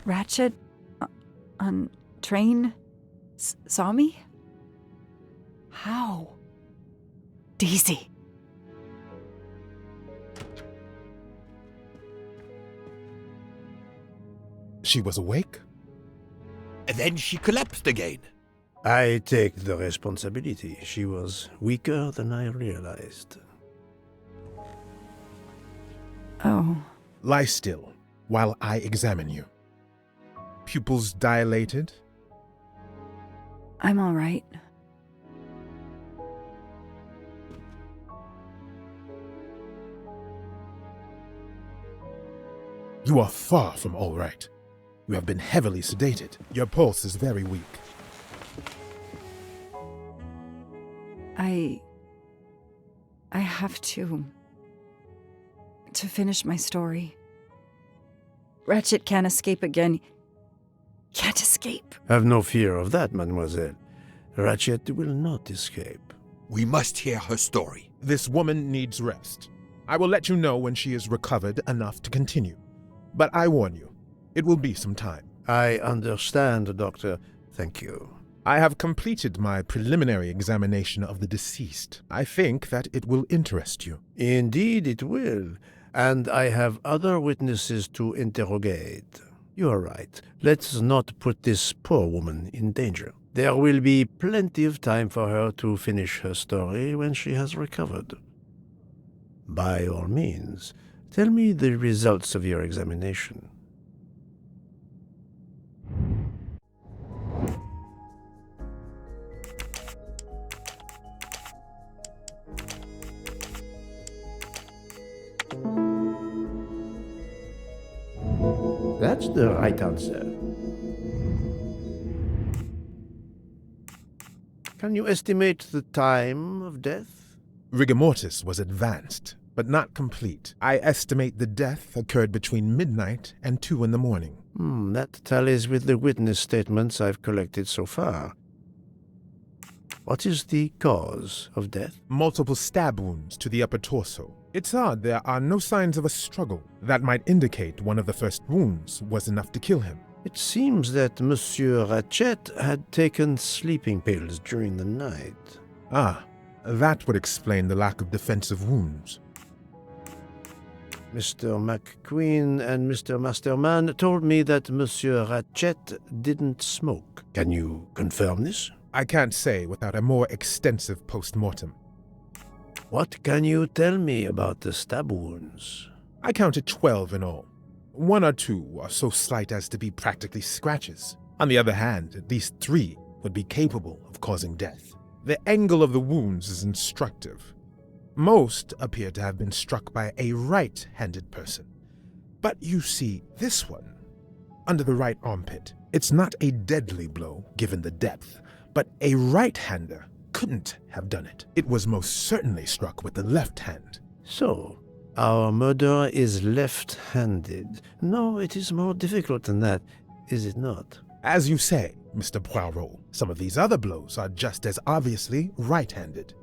Ratchet on train saw me? How? Daisy. She was awake? And then she collapsed again. I take the responsibility. She was weaker than I realized. Oh. Lie still while I examine you. Pupils dilated? I'm all right. You are far from all right. You have been heavily sedated. Your pulse is very weak. I have to finish my story. Ratchet can't escape again. Can't escape. Have no fear of that, mademoiselle. Ratchet will not escape. We must hear her story. This woman needs rest. I will let you know when she is recovered enough to continue. But I warn you, it will be some time. I understand, Doctor. Thank you. I have completed my preliminary examination of the deceased. I think that it will interest you. Indeed it will. And I have other witnesses to interrogate. You are right. Let's not put this poor woman in danger. There will be plenty of time for her to finish her story when she has recovered. By all means, tell me the results of your examination. That's the right answer. Can you estimate the time of death? Rigor mortis was advanced, but not complete. I estimate the death occurred between midnight and 2 in the morning. That tallies with the witness statements I've collected so far. What is the cause of death? Multiple stab wounds to the upper torso. It's odd there are no signs of a struggle. That might indicate one of the first wounds was enough to kill him. It seems that Monsieur Ratchet had taken sleeping pills during the night. Ah, that would explain the lack of defensive wounds. Mr. McQueen and Mr. Masterman told me that Monsieur Ratchet didn't smoke. Can you confirm this? I can't say without a more extensive post-mortem. What can you tell me about the stab wounds? I counted 12 in all. 1 or 2 are so slight as to be practically scratches. On the other hand, at least 3 would be capable of causing death. The angle of the wounds is instructive. Most appear to have been struck by a right-handed person. But you see, this one, under the right armpit, it's not a deadly blow given the depth, but a right-hander couldn't have done it. It was most certainly struck with the left hand. So, our murderer is left-handed. No, it is more difficult than that, is it not? As you say, Mr. Poirot, some of these other blows are just as obviously right-handed.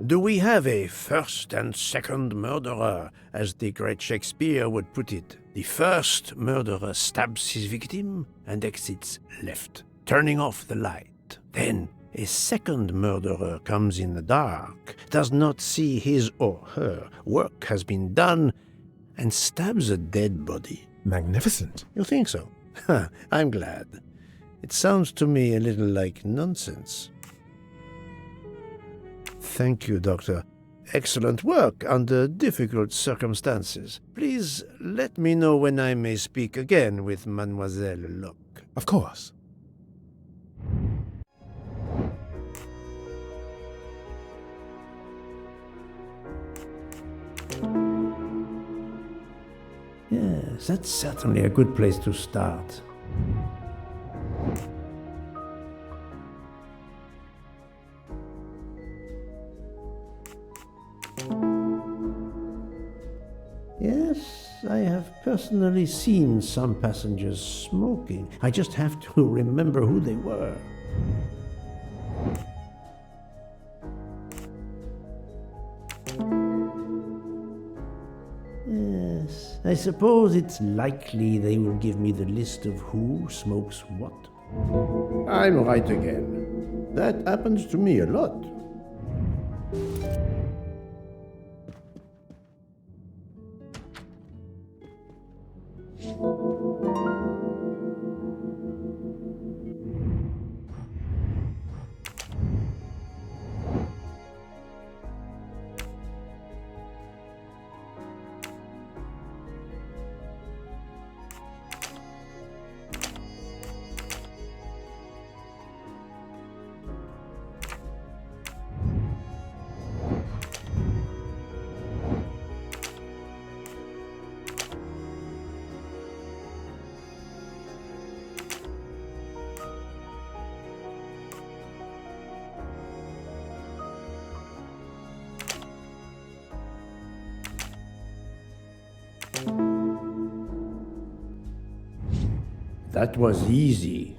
Do we have a first and second murderer, as the great Shakespeare would put it? The first murderer stabs his victim and exits left, turning off the light. Then a second murderer comes in the dark, does not see his or her work has been done, and stabs a dead body. Magnificent. You think so? I'm glad. It sounds to me a little like nonsense. Thank you, Doctor. Excellent work under difficult circumstances. Please let me know when I may speak again with Mademoiselle Locke. Of course. Yes, that's certainly a good place to start. Yes, I have personally seen some passengers smoking. I just have to remember who they were. Yes, Yes, I suppose it's likely they will give me the list of who smokes what. I'm right again. That happens to me a lot. That was easy.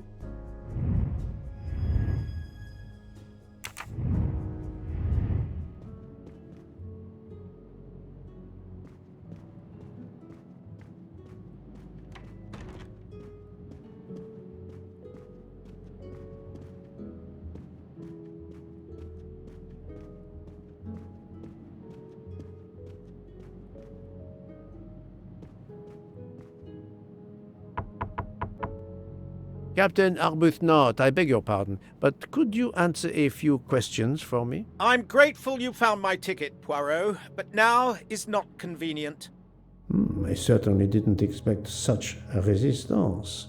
Captain Arbuthnot, I beg your pardon, but could you answer a few questions for me? I'm grateful you found my ticket, Poirot, but now is not convenient. I certainly didn't expect such a resistance.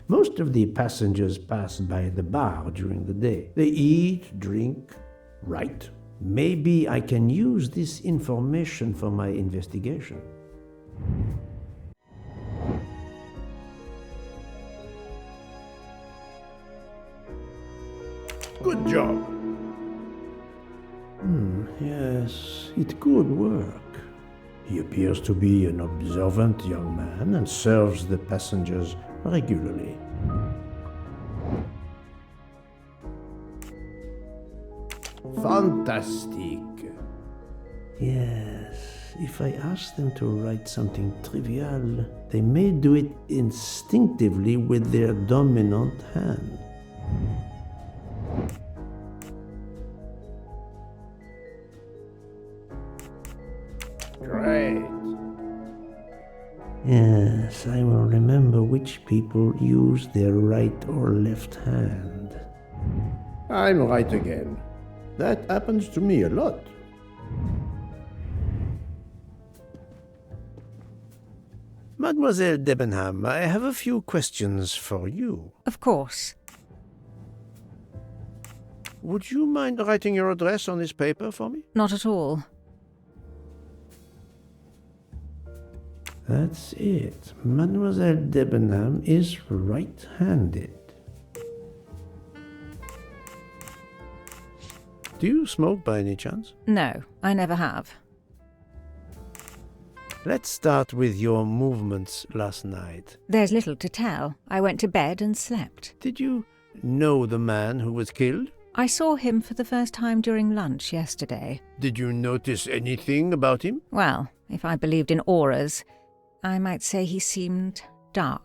Most of the passengers pass by the bar during the day. They eat, drink, write. Maybe I can use this information for my investigation. Good job. Yes, it could work. He appears to be an observant young man and serves the passengers regularly. Fantastic. Yes, if I ask them to write something trivial, they may do it instinctively with their dominant hand. Great. Yes, I will remember which people use their right or left hand. I'm right again. That happens to me a lot. Mademoiselle Debenham, I have a few questions for you. Of course. Would you mind writing your address on this paper for me? Not at all. That's it. Mademoiselle Debenham is right-handed. Do you smoke by any chance? No, I never have. Let's start with your movements last night. There's little to tell. I went to bed and slept. Did you know the man who was killed? I saw him for the first time during lunch yesterday. Did you notice anything about him? Well, if I believed in auras, I might say he seemed dark.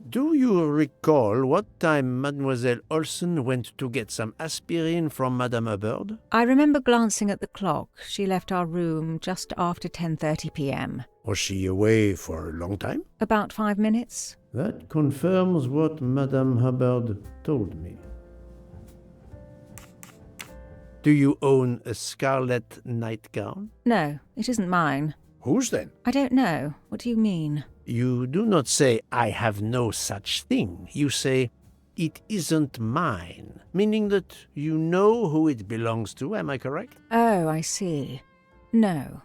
Do you recall what time Mademoiselle Olsen went to get some aspirin from Madame Hubbard? I remember glancing at the clock. She left our room just after 10:30 p.m. Was she away for a long time? About 5 minutes. That confirms what Madame Hubbard told me. Do you own a scarlet nightgown? No, it isn't mine. Whose then? I don't know. What do you mean? You do not say, I have no such thing. You say, it isn't mine, meaning that you know who it belongs to, am I correct? Oh, I see. No.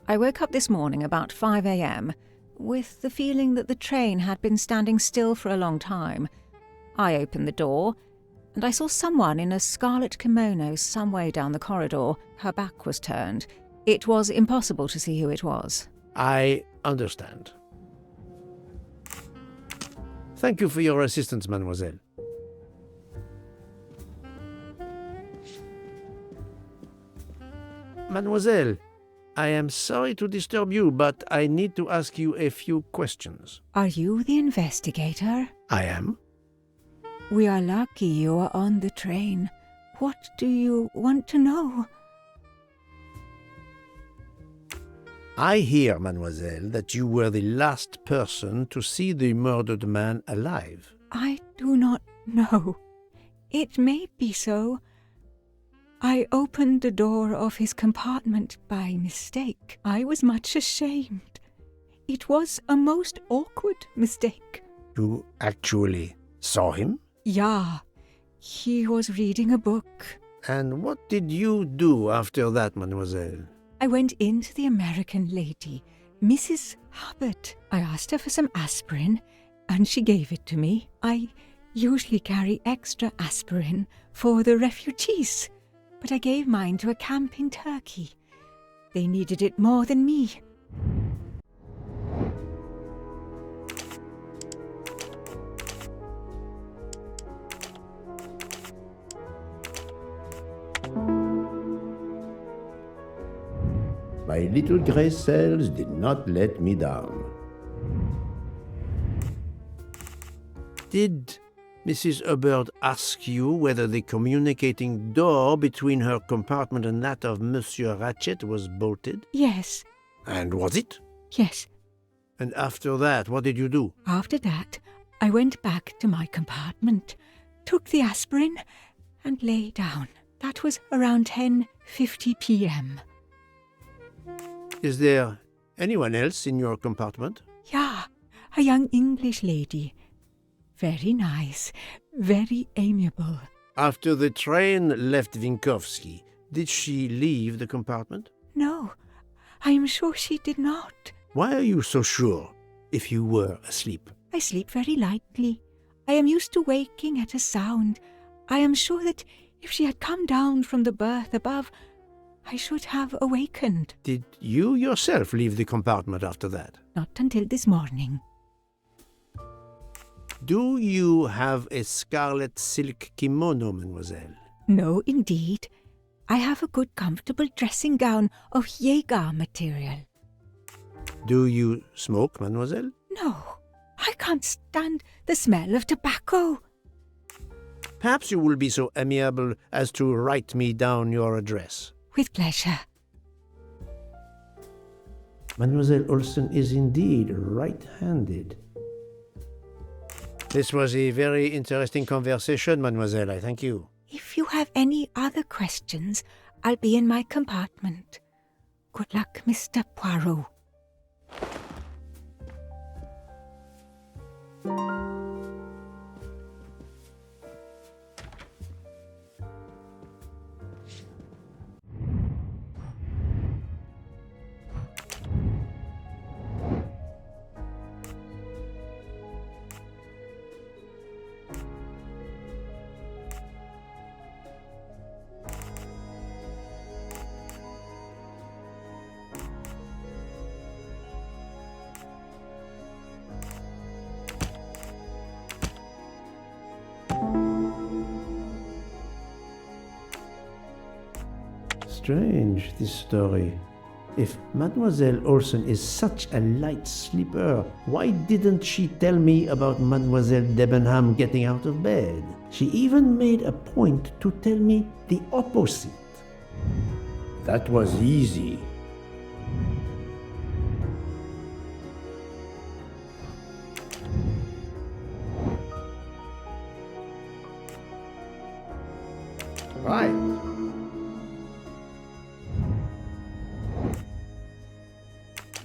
I woke up this morning about 5 a.m. with the feeling that the train had been standing still for a long time. I opened the door, and I saw someone in a scarlet kimono some way down the corridor. Her back was turned. It was impossible to see who it was. I understand. Thank you for your assistance, mademoiselle. Mademoiselle, I am sorry to disturb you, but I need to ask you a few questions. Are you the investigator? I am. We are lucky you are on the train. What do you want to know? I hear, mademoiselle, that you were the last person to see the murdered man alive. I do not know. It may be so. I opened the door of his compartment by mistake. I was much ashamed. It was a most awkward mistake. You actually saw him? Yeah, he was reading a book. And what did you do after that, mademoiselle? I went in to the American lady, Mrs. Hubbard. I asked her for some aspirin, and she gave it to me. I usually carry extra aspirin for the refugees, but I gave mine to a camp in Turkey. They needed it more than me. My little grey cells did not let me down. Did Mrs. Hubbard ask you whether the communicating door between her compartment and that of Monsieur Ratchet was bolted? Yes, And was it? yes. And after that, what did you do? After that, I went back to my compartment, took the aspirin, and lay down. That was around 10:50 p.m. Is there anyone else in your compartment? Yeah, a young English lady. Very nice, very amiable. After the train left Vinkovsky, did she leave the compartment? No, I am sure she did not. Why are you so sure, if you were asleep? I sleep very lightly. I am used to waking at a sound. I am sure that if she had come down from the berth above, I should have awakened. Did you yourself leave the compartment after that? Not until this morning. Do you have a scarlet silk kimono, mademoiselle? No, indeed. I have a good comfortable dressing gown of Jaeger material. Do you smoke, mademoiselle? No, I can't stand the smell of tobacco. Perhaps you will be so amiable as to write me down your address. With pleasure. Mademoiselle Olsen is indeed right-handed. This was a very interesting conversation, mademoiselle. I thank you. If you have any other questions, I'll be in my compartment. Good luck, Mr. Poirot. Strange, this story. If Mademoiselle Olsen is such a light sleeper, why didn't she tell me about Mademoiselle Debenham getting out of bed? She even made a point to tell me the opposite. That was easy. Right.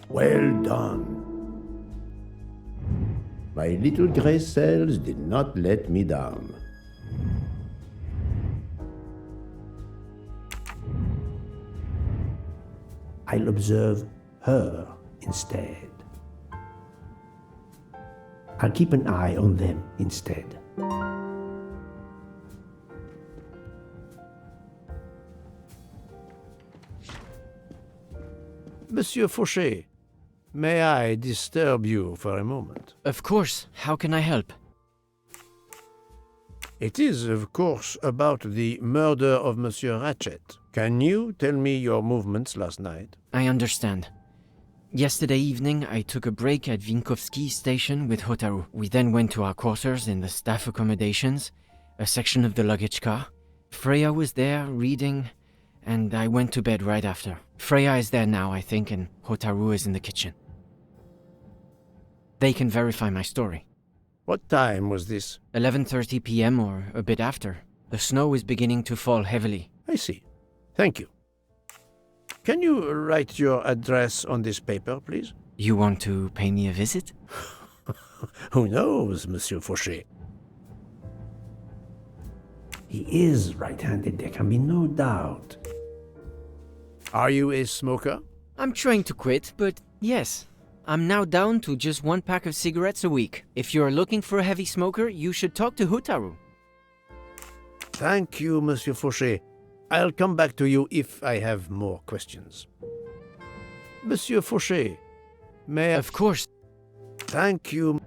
Well done. My little gray cells did not let me down. I'll observe her instead. I'll keep an eye on them instead. Monsieur Fauché, may I disturb you for a moment? Of course. How can I help? It is, of course, about the murder of Monsieur Ratchet. Can you tell me your movements last night? I understand. Yesterday evening, I took a break at Vinkovsky Station with Hotaru. We then went to our quarters in the staff accommodations, a section of the luggage car. Freya was there, reading, and I went to bed right after. Freya is there now, I think, and Hotaru is in the kitchen. They can verify my story. What time was this? 11:30 p.m. or a bit after. The snow is beginning to fall heavily. I see. Thank you. Can you write your address on this paper, please? You want to pay me a visit? Who knows, Monsieur Fauché? He is right-handed, there can be no doubt. Are you a smoker? I'm trying to quit, but yes. I'm now down to just one pack of cigarettes a week. If you're looking for a heavy smoker, you should talk to Hotaru. Thank you, Monsieur Fauché. I'll come back to you if I have more questions. Monsieur Fauché, may I... Of course. Thank you.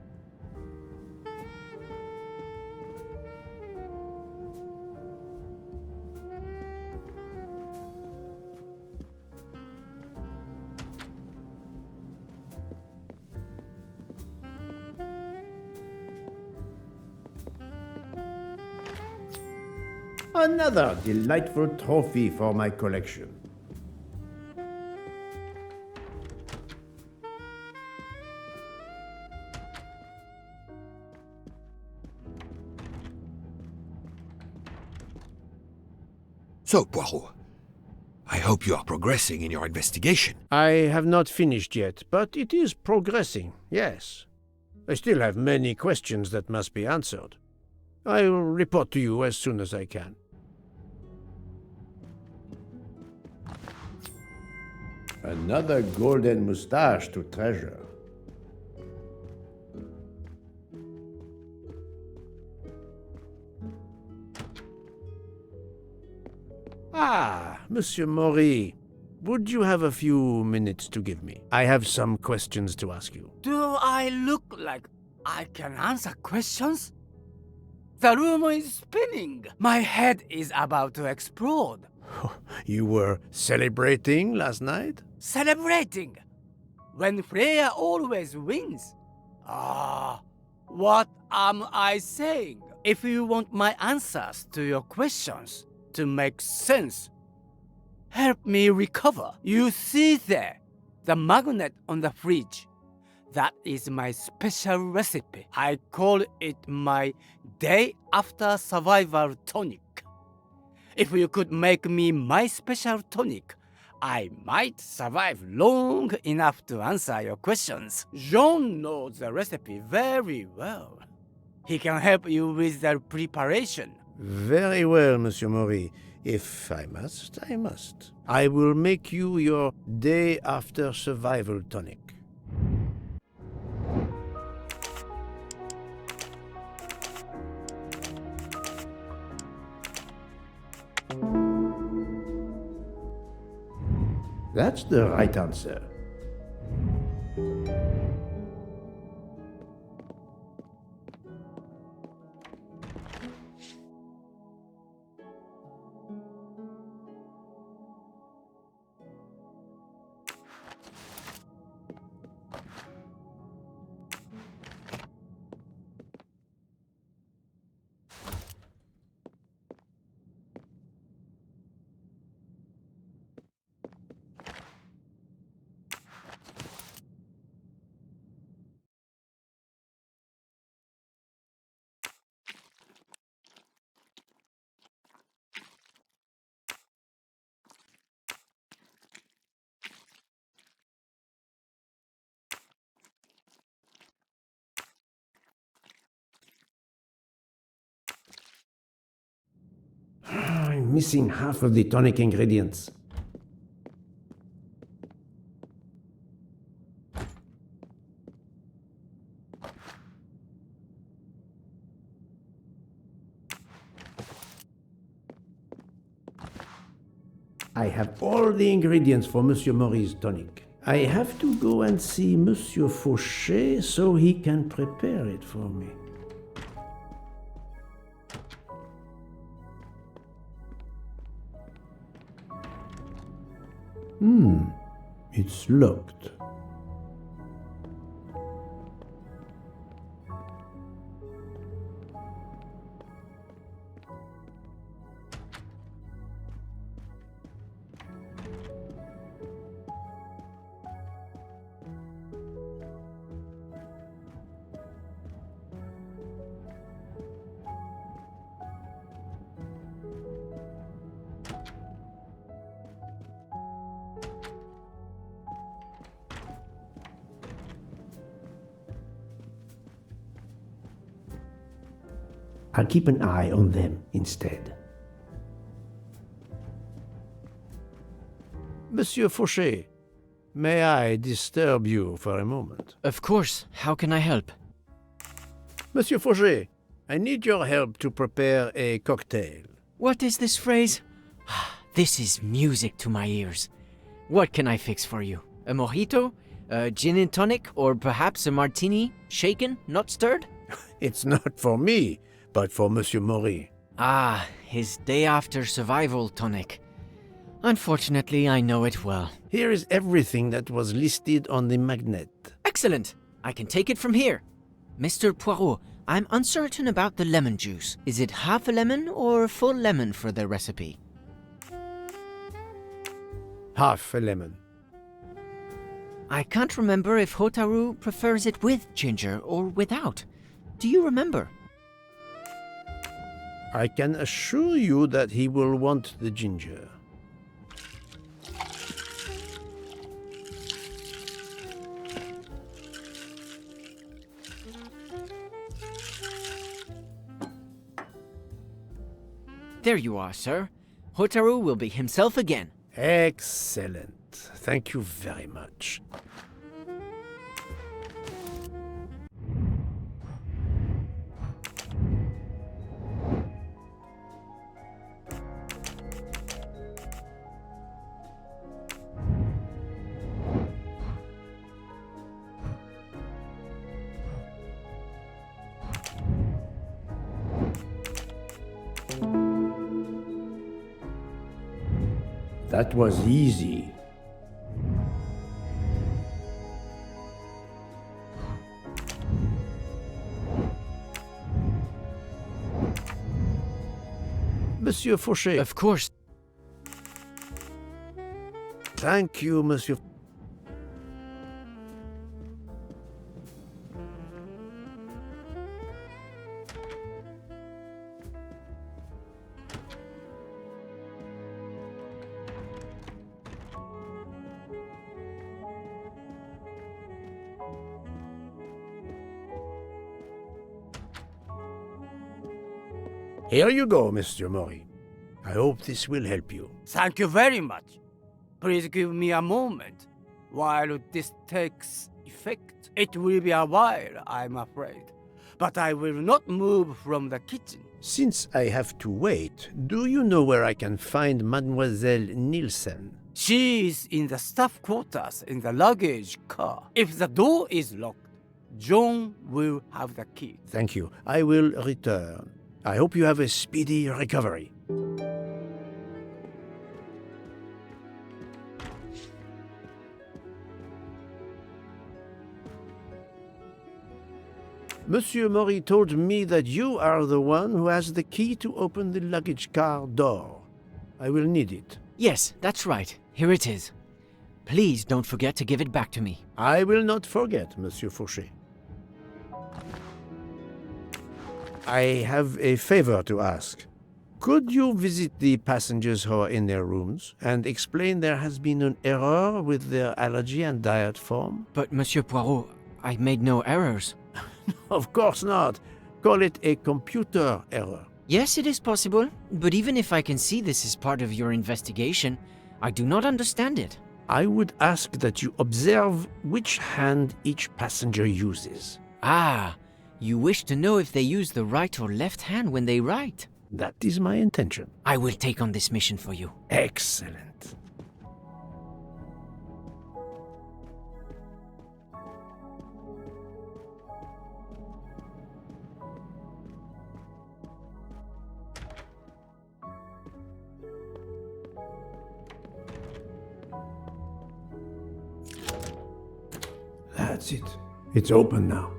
Another delightful trophy for my collection. So, Poirot, I hope you are progressing in your investigation. I have not finished yet, but it is progressing, yes. I still have many questions that must be answered. I will report to you as soon as I can. Another golden moustache to treasure. Ah, Monsieur Maury, would you have a few minutes to give me? I have some questions to ask you. Do I look like I can answer questions? The room is spinning. My head is about to explode. You were celebrating last night? Celebrating when Freya always wins. Ah, what am I saying? If you want my answers to your questions to make sense, help me recover. You see there, the magnet on the fridge. That is my special recipe. I call it my day after survival tonic. If you could make me my special tonic, I might survive long enough to answer your questions. Jean knows the recipe very well. He can help you with the preparation. Very well, Monsieur Maury. If I must, I must. I will make you your day after survival tonic. That's the right answer. missing half of the tonic ingredients. I have all the ingredients for Monsieur Maury's tonic. I have to go and see Monsieur Fauché so he can prepare it for me. It's locked. I'll keep an eye on them instead. Monsieur Fauché, may I disturb you for a moment? Of course, how can I help? Monsieur Fauché, I need your help to prepare a cocktail. What is this phrase? This is music to my ears. What can I fix for you? A mojito? A gin and tonic? Or perhaps a martini? Shaken, not stirred? It's not for me, but for Monsieur Maury. Ah, his day after survival tonic. Unfortunately, I know it well. Here is everything that was listed on the magnet. Excellent! I can take it from here. Mr. Poirot, I'm uncertain about the lemon juice. Is it half a lemon or a full lemon for the recipe? Half a lemon. I can't remember if Hotaru prefers it with ginger or without. Do you remember? I can assure you that he will want the ginger. There you are, sir. Hotaru will be himself again. Excellent. Thank you very much. That was easy. Monsieur Fauché. Of course. Thank you, Monsieur. Here you go, Mr. Maury. I hope this will help you. Thank you very much. Please give me a moment while this takes effect. It will be a while, I'm afraid. But I will not move from the kitchen. Since I have to wait, do you know where I can find Mademoiselle Nielsen? She is in the staff quarters in the luggage car. If the door is locked, John will have the key. Thank you. I will return. I hope you have a speedy recovery. Monsieur Maury told me that you are the one who has the key to open the luggage car door. I will need it. Yes, that's right. Here it is. Please don't forget to give it back to me. I will not forget, Monsieur Fauché. I have a favor to ask. Could you visit the passengers who are in their rooms and explain there has been an error with their allergy and diet form? But, Monsieur Poirot, I made no errors. Of course not. Call it a computer error. Yes, it is possible, but even if I can see this is part of your investigation, I do not understand it. I would ask that you observe which hand each passenger uses. Ah, you wish to know if they use the right or left hand when they write? That is my intention. I will take on this mission for you. Excellent. That's it. It's open now.